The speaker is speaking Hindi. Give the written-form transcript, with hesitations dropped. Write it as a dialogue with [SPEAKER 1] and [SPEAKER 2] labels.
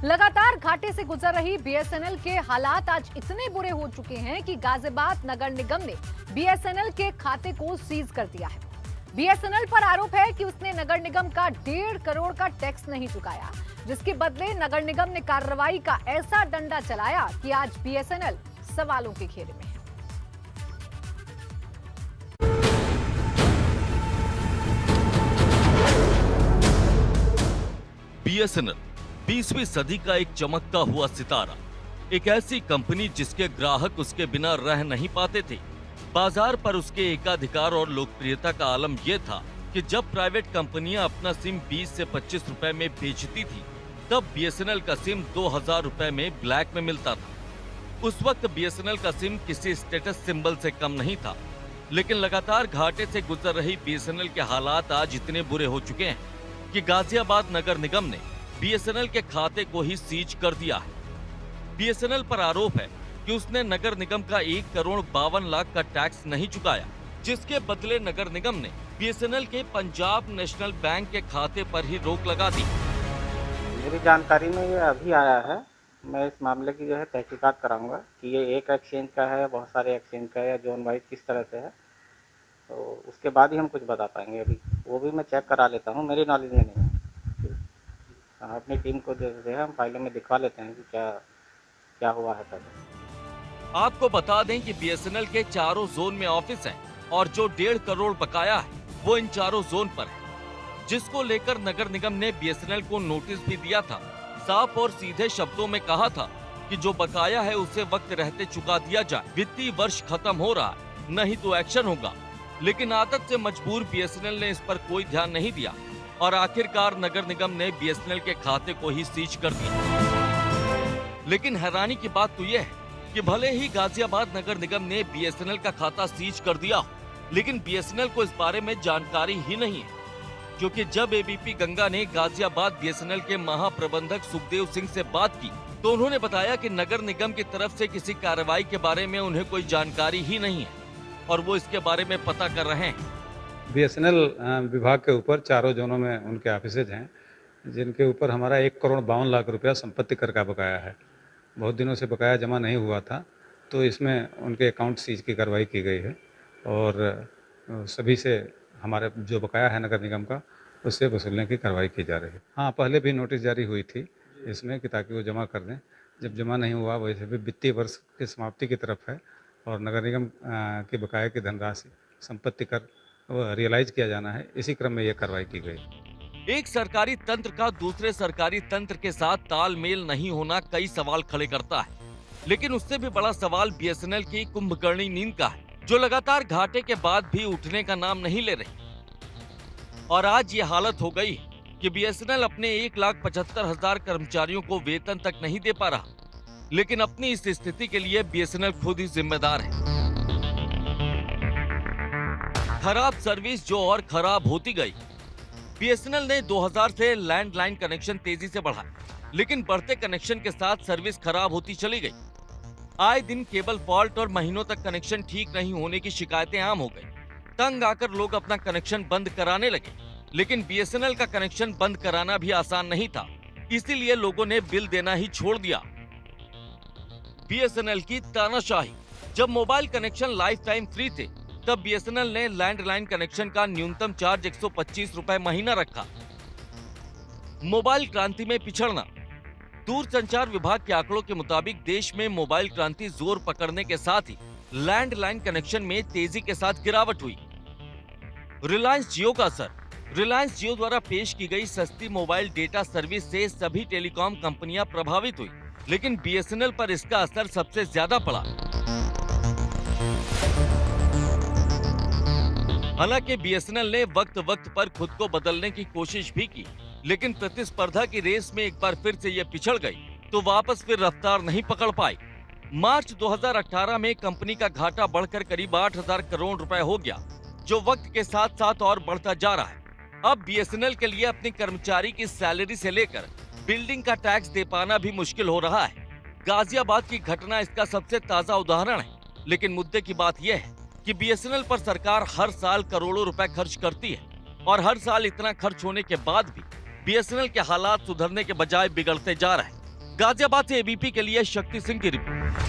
[SPEAKER 1] लगातार घाटे से गुजर रही बीएसएनएल के हालात आज इतने बुरे हो चुके हैं कि गाजियाबाद नगर निगम ने बीएसएनएल के खाते को सीज कर दिया है। बीएसएनएल पर आरोप है कि उसने नगर निगम का 1.5 करोड़ का टैक्स नहीं चुकाया, जिसके बदले नगर निगम ने कार्रवाई का ऐसा डंडा चलाया कि आज बीएसएनएल सवालों के घेरे में है।
[SPEAKER 2] बीएसएनएल 20वीं सदी का एक चमकता हुआ सितारा, एक ऐसी कंपनी जिसके ग्राहक उसके बिना रह नहीं पाते थे। बाजार पर उसके एकाधिकार और लोकप्रियता का आलम यह था कि जब प्राइवेट कंपनियां अपना सिम 20 से 25 रुपए में बेचती थी, तब बीएसएनएल का सिम 2000 रुपए में ब्लैक में मिलता था। उस वक्त बीएसएनएल का सिम किसी स्टेटस सिंबल से कम नहीं था, लेकिन लगातार घाटे से गुजर रही बीएसएनएल के हालात आज इतने बुरे हो चुके हैं कि गाजियाबाद नगर निगम ने बीएसएनएल के खाते को ही सीज कर दिया है। बीएसएनएल पर आरोप है कि उसने नगर निगम का 1 करोड़ 52 लाख का टैक्स नहीं चुकाया, जिसके बदले नगर निगम ने बीएसएनएल के पंजाब नेशनल बैंक के खाते पर ही रोक लगा दी।
[SPEAKER 3] मेरी जानकारी में ये अभी आया है। मैं इस मामले की जो है तहकीकात कराऊंगा कि ये एक एक्सचेंज का है, बहुत सारे एक्सचेंज का है, या जोन वाइज किस तरह से है, तो उसके बाद ही हम कुछ बता पाएंगे। अभी वो भी मैं चेक करा लेता हूँ, मेरी नॉलेज में नहीं है। हम अपनी टीम को जो है हम फाइलों में दिखवा लेते हैं कि क्या हुआ है पहले।
[SPEAKER 2] आपको बता दें कि बीएसएनएल के चारों जोन में ऑफिस हैं और जो 1.5 करोड़ बकाया है वो इन चारों जोन पर है, जिसको लेकर नगर निगम ने बीएसएनएल को नोटिस भी दिया था। साफ और सीधे शब्दों में कहा था कि जो बकाया है उसे वक्त रहते चुका दिया जाए, वित्तीय वर्ष खत्म हो रहा है, नहीं तो एक्शन होगा। लेकिन आदत से मजबूर बीएसएनएल ने इस पर कोई ध्यान नहीं दिया और आखिरकार नगर निगम ने बीएसएनएल के खाते को ही सीज कर दिया। लेकिन हैरानी की बात तो यह है कि भले ही गाजियाबाद नगर निगम ने बीएसएनएल का खाता सीज कर दिया हो, लेकिन बीएसएनएल को इस बारे में जानकारी ही नहीं है, क्योंकि जब एबीपी गंगा ने गाजियाबाद बीएसएनएल के महाप्रबंधक सुखदेव सिंह से बात की तो उन्होंने बताया कि नगर निगम की तरफ से किसी कार्रवाई के बारे में उन्हें कोई जानकारी ही नहीं है और वो इसके बारे में पता कर रहे हैं।
[SPEAKER 4] बीएसएनएल विभाग के ऊपर चारों जोनों में उनके ऑफिसेज हैं, जिनके ऊपर हमारा 1 करोड़ 52 लाख रुपया संपत्ति कर का बकाया है। बहुत दिनों से बकाया जमा नहीं हुआ था, तो इसमें उनके अकाउंट सीज की कार्रवाई की गई है और सभी से हमारे जो बकाया है नगर निगम का उससे वसूलने की कार्रवाई की जा रही है। हाँ, पहले भी नोटिस जारी हुई थी इसमें कि ताकि वो जमा कर दें। जब जमा नहीं हुआ, वैसे भी वित्तीय वर्ष की समाप्ति की तरफ है और नगर निगम के बकाया की धनराशि संपत्ति कर रियलाइज किया जाना है, इसी क्रम में यह कार्रवाई की गई।
[SPEAKER 2] एक सरकारी तंत्र का दूसरे सरकारी तंत्र के साथ तालमेल नहीं होना कई सवाल खड़े करता है, लेकिन उससे भी बड़ा सवाल बीएसएनएल की कुंभकर्णी नींद का है, जो लगातार घाटे के बाद भी उठने का नाम नहीं ले रही। और आज ये हालत हो गई कि बीएसएनएल अपने 1,75,000 कर्मचारियों को वेतन तक नहीं दे पा रहा, लेकिन अपनी इस स्थिति के लिए बीएसएनएल खुद ही जिम्मेदार है। खराब सर्विस जो और खराब होती गई। बीएसएनएल ने 2000 से लैंडलाइन कनेक्शन तेजी से बढ़ाए, लेकिन बढ़ते कनेक्शन के साथ सर्विस खराब होती चली गई। आए दिन केबल फॉल्ट और महीनों तक कनेक्शन ठीक नहीं होने की शिकायतें आम हो गई। तंग आकर लोग अपना कनेक्शन बंद कराने लगे, लेकिन बीएसएनएल का कनेक्शन बंद कराना भी आसान नहीं था, इसीलिए लोगों ने बिल देना ही छोड़ दिया। बीएसएनएल की तानाशाही। जब mobile connection life time free थे, तब बीएसएनएल ने लैंडलाइन कनेक्शन का न्यूनतम चार्ज 125 रुपए महीना रखा। मोबाइल क्रांति में पिछड़ना। दूरसंचार विभाग के आंकड़ों के मुताबिक देश में मोबाइल क्रांति जोर पकड़ने के साथ ही लैंडलाइन कनेक्शन में तेजी के साथ गिरावट हुई। रिलायंस जियो का असर। रिलायंस जियो द्वारा पेश की गई सस्ती मोबाइल डेटा सर्विस से सभी टेलीकॉम कंपनियां प्रभावित हुई, लेकिन बीएसएनएल पर इसका असर सबसे ज्यादा पड़ा। हालांकि बीएसएनएल ने वक्त वक्त पर खुद को बदलने की कोशिश भी की, लेकिन प्रतिस्पर्धा की रेस में एक बार फिर से ये पिछड़ गई तो वापस फिर रफ्तार नहीं पकड़ पाई। मार्च 2018 में कंपनी का घाटा बढ़कर करीब 8,000 करोड़ रुपए हो गया, जो वक्त के साथ साथ और बढ़ता जा रहा है। अब बीएसएनएल के लिए अपने कर्मचारी की सैलरी से लेकर बिल्डिंग का टैक्स दे पाना भी मुश्किल हो रहा है। गाजियाबाद की घटना इसका सबसे ताजा उदाहरण है, लेकिन मुद्दे की बात यह है कि बीएसएनएल पर सरकार हर साल करोड़ों रुपए खर्च करती है और हर साल इतना खर्च होने के बाद भी बीएसएनएल के हालात सुधरने के बजाय बिगड़ते जा रहे हैं। गाजियाबाद से एबीपी के लिए शक्ति सिंह की रिपोर्ट।